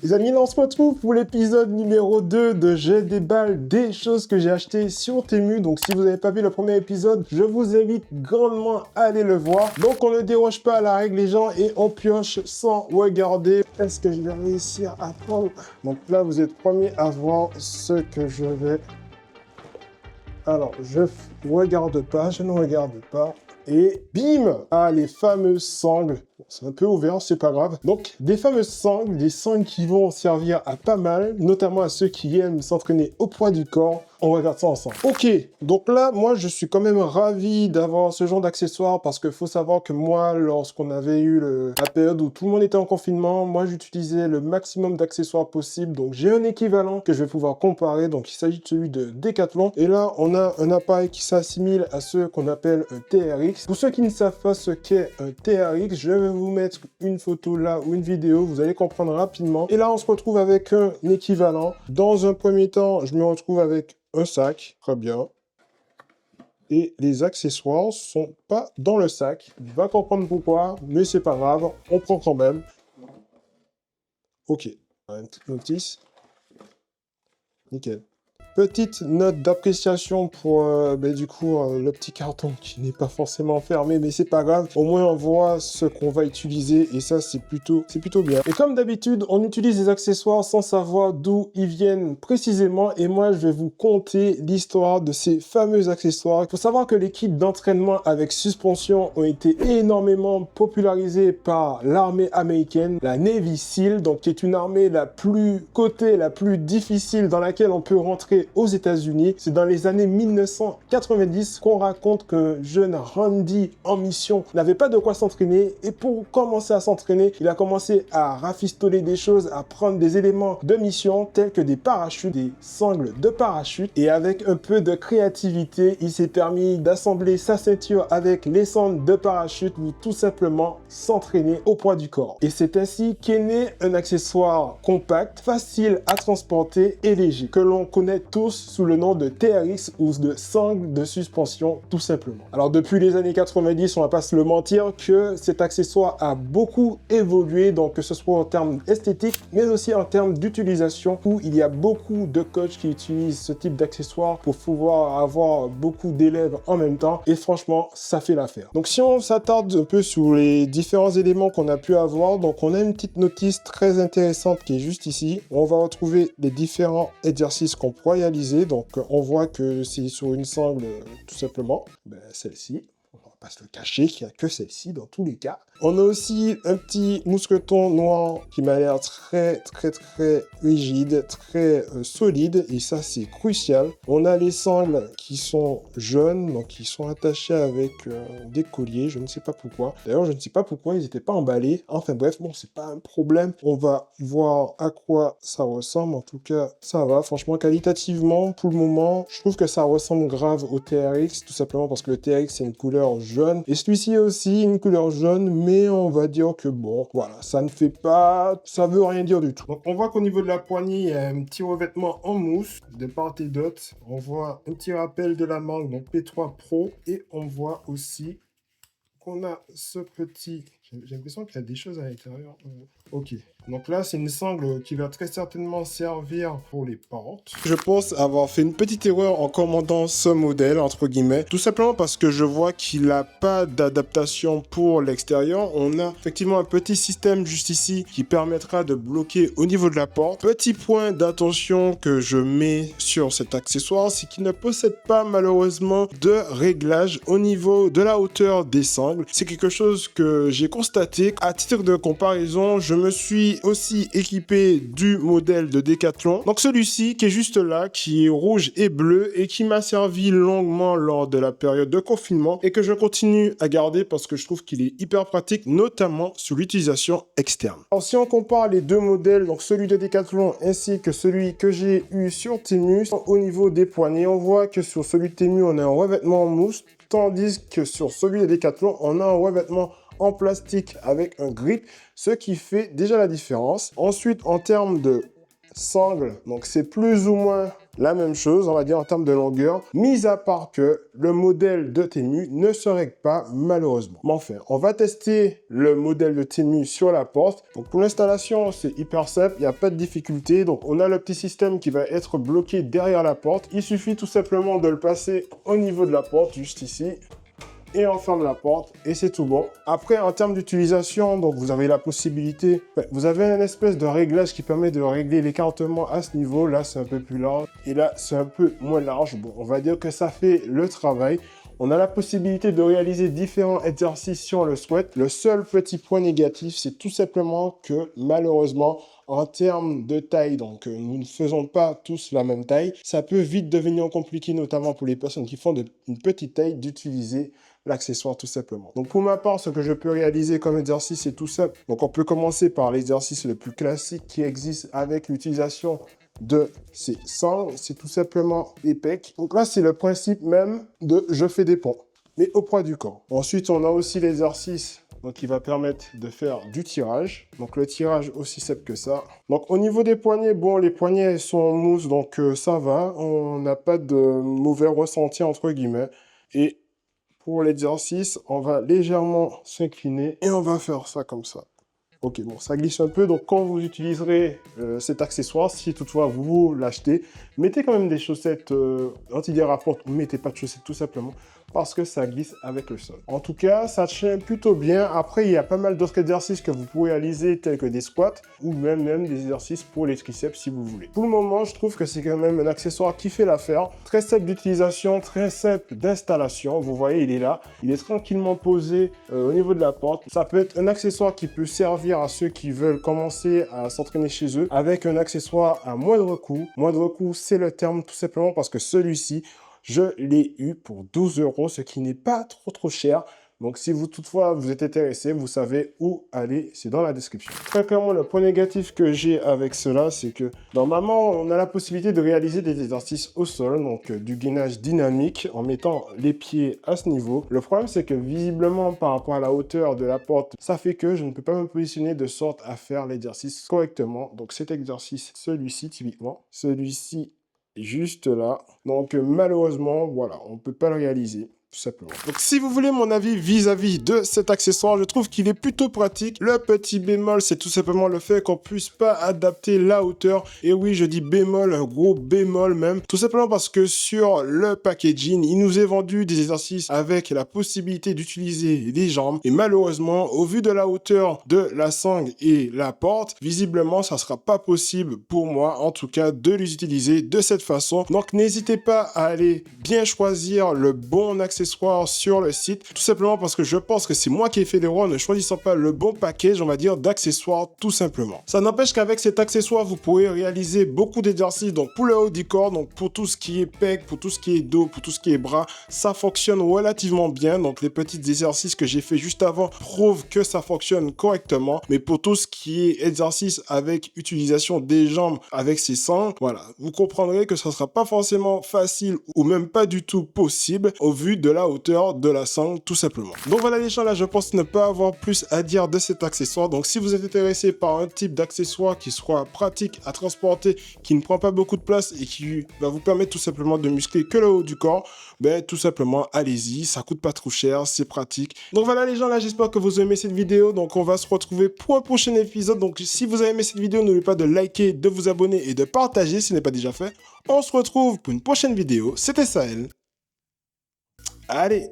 Les amis, là on se retrouve pour l'épisode numéro 2 de J'ai des balles, des choses que j'ai achetées sur Temu. Donc si vous n'avez pas vu le premier épisode, je vous invite grandement à aller le voir. Donc on ne déroge pas à la règle les gens et on pioche sans regarder. Est-ce que je vais réussir à prendre? Donc là vous êtes premier à voir ce que je vais... Alors je ne regarde pas. Et bim! Ah, les fameuses sangles. C'est un peu ouvert, c'est pas grave. Donc, des fameuses sangles, des sangles qui vont servir à pas mal, notamment à ceux qui aiment s'entraîner au poids du corps. On regarde ça ensemble. Ok, donc là, moi, je suis quand même ravi d'avoir ce genre d'accessoires parce qu'il faut savoir que moi, lorsqu'on avait eu la période où tout le monde était en confinement, moi, j'utilisais le maximum d'accessoires possible. Donc, j'ai un équivalent que je vais pouvoir comparer. Donc, il s'agit de celui de Decathlon. Et là, on a un appareil qui s'assimile à ce qu'on appelle un TRX. Pour ceux qui ne savent pas ce qu'est un TRX, je vais vous mettre une photo là ou une vidéo, vous allez comprendre rapidement. Et là, on se retrouve avec un équivalent. Dans un premier temps, je me retrouve avec un sac, très bien. Et les accessoires sont pas dans le sac. Il va comprendre pourquoi, mais c'est pas grave, on prend quand même. Ok, une petite notice. Nickel. Petite note d'appréciation pour le petit carton qui n'est pas forcément fermé, mais c'est pas grave. Au moins on voit ce qu'on va utiliser et ça c'est plutôt bien. Et comme d'habitude, on utilise des accessoires sans savoir d'où ils viennent précisément. Et moi je vais vous conter l'histoire de ces fameux accessoires. Il faut savoir que les kits d'entraînement avec suspension ont été énormément popularisés par l'armée américaine, la Navy SEAL, donc qui est une armée la plus cotée, la plus difficile dans laquelle on peut rentrer aux États-Unis. C'est dans les années 1990 qu'on raconte qu'un jeune Randy en mission n'avait pas de quoi s'entraîner et pour commencer à s'entraîner, il a commencé à rafistoler des choses, à prendre des éléments de mission tels que des parachutes, des sangles de parachute et avec un peu de créativité, il s'est permis d'assembler sa ceinture avec les sangles de parachute ou tout simplement s'entraîner au poids du corps. Et c'est ainsi qu'est né un accessoire compact, facile à transporter et léger que l'on connaît tous sous le nom de TRX ou de sangle de suspension tout simplement. Alors depuis les années 90, on va pas se le mentir que cet accessoire a beaucoup évolué, donc que ce soit en termes esthétiques mais aussi en termes d'utilisation où il y a beaucoup de coachs qui utilisent ce type d'accessoire pour pouvoir avoir beaucoup d'élèves en même temps et franchement ça fait l'affaire. Donc si on s'attarde un peu sur les différents éléments qu'on a pu avoir, donc on a une petite notice très intéressante qui est juste ici. On va retrouver les différents exercices qu'on pourra réaliser. Donc on voit que c'est sur une sangle tout simplement, celle-ci. On va pas se le cacher qu'il n'y a que celle-ci dans tous les cas. On a aussi un petit mousqueton noir qui m'a l'air très rigide, très solide et ça c'est crucial. On a les sangles qui sont jaunes, donc qui sont attachées avec des colliers, je ne sais pas pourquoi. D'ailleurs je ne sais pas pourquoi ils n'étaient pas emballés. Enfin bref, bon c'est pas un problème. On va voir à quoi ça ressemble. En tout cas ça va, franchement qualitativement pour le moment, je trouve que ça ressemble grave au TRX, tout simplement parce que le TRX c'est une couleur jaune et celui-ci aussi une couleur jaune, mais on va dire que bon, voilà, ça ne veut rien dire du tout. Donc on voit qu'au niveau de la poignée, il y a un petit revêtement en mousse de part et d'autre. On voit un petit rappel de la marque, donc P3 Pro, et on voit aussi qu'on a ce petit... J'ai l'impression qu'il y a des choses à l'intérieur. Ok. Donc là, c'est une sangle qui va très certainement servir pour les portes. Je pense avoir fait une petite erreur en commandant ce modèle, entre guillemets. Tout simplement parce que je vois qu'il n'a pas d'adaptation pour l'extérieur. On a effectivement un petit système juste ici qui permettra de bloquer au niveau de la porte. Petit point d'attention que je mets sur cet accessoire, c'est qu'il ne possède pas malheureusement de réglage au niveau de la hauteur des sangles. C'est quelque chose que j'ai constaté. À titre de comparaison, je me suis aussi équipé du modèle de Decathlon. Donc celui-ci qui est juste là, qui est rouge et bleu et qui m'a servi longuement lors de la période de confinement et que je continue à garder parce que je trouve qu'il est hyper pratique, notamment sur l'utilisation externe. Alors si on compare les deux modèles, donc celui de Decathlon ainsi que celui que j'ai eu sur Temu, au niveau des poignets, on voit que sur celui de Temu, on a un revêtement en mousse, tandis que sur celui de Decathlon, on a un revêtement en plastique avec un grip, ce qui fait déjà la différence. Ensuite, en termes de sangle, donc c'est plus ou moins la même chose, on va dire en termes de longueur, mis à part que le modèle de Temu ne se règle pas malheureusement. Mais enfin, on va tester le modèle de Temu sur la porte. Donc pour l'installation, c'est hyper simple, il n'y a pas de difficulté. Donc on a le petit système qui va être bloqué derrière la porte. Il suffit tout simplement de le placer au niveau de la porte, juste ici. Et on ferme la porte et c'est tout bon. Après, en termes d'utilisation, donc vous avez la possibilité, vous avez une espèce de réglage qui permet de régler l'écartement à ce niveau. Là, c'est un peu plus large et là, c'est un peu moins large. Bon, on va dire que ça fait le travail. On a la possibilité de réaliser différents exercices si on le souhaite. Le seul petit point négatif, c'est tout simplement que malheureusement, en termes de taille, donc nous ne faisons pas tous la même taille, ça peut vite devenir compliqué, notamment pour les personnes qui font une petite taille, d'utiliser l'accessoire tout simplement. Donc pour ma part, ce que je peux réaliser comme exercice, c'est tout simple. Donc on peut commencer par l'exercice le plus classique qui existe avec l'utilisation de ces sangles, c'est tout simplement les pecs. Donc là, c'est le principe même de je fais des pompes, mais au poids du corps. Ensuite, on a aussi l'exercice qui va permettre de faire du tirage. Donc le tirage aussi simple que ça. Donc au niveau des poignets, bon, les poignets sont en mousse, donc ça va. On n'a pas de mauvais ressenti entre guillemets. Et pour l'exercice, on va légèrement s'incliner et on va faire ça comme ça. Ok, bon, ça glisse un peu, donc quand vous utiliserez cet accessoire, si toutefois vous l'achetez, mettez quand même des chaussettes antidérapantes ou mettez pas de chaussettes tout simplement, parce que ça glisse avec le sol. En tout cas, ça tient plutôt bien. Après, il y a pas mal d'autres exercices que vous pouvez réaliser, tels que des squats, ou même des exercices pour les triceps si vous voulez. Pour le moment, je trouve que c'est quand même un accessoire qui fait l'affaire. Très simple d'utilisation, très simple d'installation. Vous voyez, il est là. Il est tranquillement posé au niveau de la porte. Ça peut être un accessoire qui peut servir à ceux qui veulent commencer à s'entraîner chez eux avec un accessoire à moindre coût. Moindre coût, c'est le terme tout simplement parce que celui-ci, je l'ai eu pour 12 €, ce qui n'est pas trop cher. Donc, si vous, toutefois, vous êtes intéressé, vous savez où aller, c'est dans la description. Très clairement, le point négatif que j'ai avec cela, c'est que normalement, on a la possibilité de réaliser des exercices au sol, donc du gainage dynamique en mettant les pieds à ce niveau. Le problème, c'est que visiblement, par rapport à la hauteur de la porte, ça fait que je ne peux pas me positionner de sorte à faire l'exercice correctement. Donc, cet exercice, celui-ci, typiquement, celui-ci, juste là. Donc, malheureusement, voilà, on ne peut pas le réaliser. Tout simplement. Donc si vous voulez mon avis vis-à-vis de cet accessoire, je trouve qu'il est plutôt pratique. Le petit bémol, c'est tout simplement le fait qu'on puisse pas adapter la hauteur. Et oui, je dis bémol, un gros bémol même. Tout simplement parce que sur le packaging, il nous est vendu des exercices avec la possibilité d'utiliser les jambes. Et malheureusement, au vu de la hauteur de la sangle et la porte, visiblement, ça sera pas possible pour moi, en tout cas, de les utiliser de cette façon. Donc n'hésitez pas à aller bien choisir le bon accessoire sur le site, tout simplement parce que je pense que c'est moi qui ai fait l'erreur en ne choisissant pas le bon package, on va dire, d'accessoires tout simplement. Ça n'empêche qu'avec cet accessoire, vous pourrez réaliser beaucoup d'exercices, donc pour le haut du corps, donc pour tout ce qui est pec, pour tout ce qui est dos, pour tout ce qui est bras, ça fonctionne relativement bien, donc les petits exercices que j'ai fait juste avant prouvent que ça fonctionne correctement, mais pour tout ce qui est exercice avec utilisation des jambes avec ses sangles, voilà, vous comprendrez que ça sera pas forcément facile ou même pas du tout possible au vu de la hauteur de la sangle tout simplement. Donc voilà les gens, là je pense ne pas avoir plus à dire de cet accessoire. Donc si vous êtes intéressé par un type d'accessoire qui soit pratique à transporter, qui ne prend pas beaucoup de place et qui va vous permettre tout simplement de muscler que le haut du corps, ben tout simplement allez-y, ça coûte pas trop cher, c'est pratique. Donc voilà les gens, là j'espère que vous aimez cette vidéo. Donc on va se retrouver pour un prochain épisode. Donc si vous avez aimé cette vidéo, n'oubliez pas de liker, de vous abonner et de partager si ce n'est pas déjà fait. On se retrouve pour une prochaine vidéo. C'était Sahel. Allez!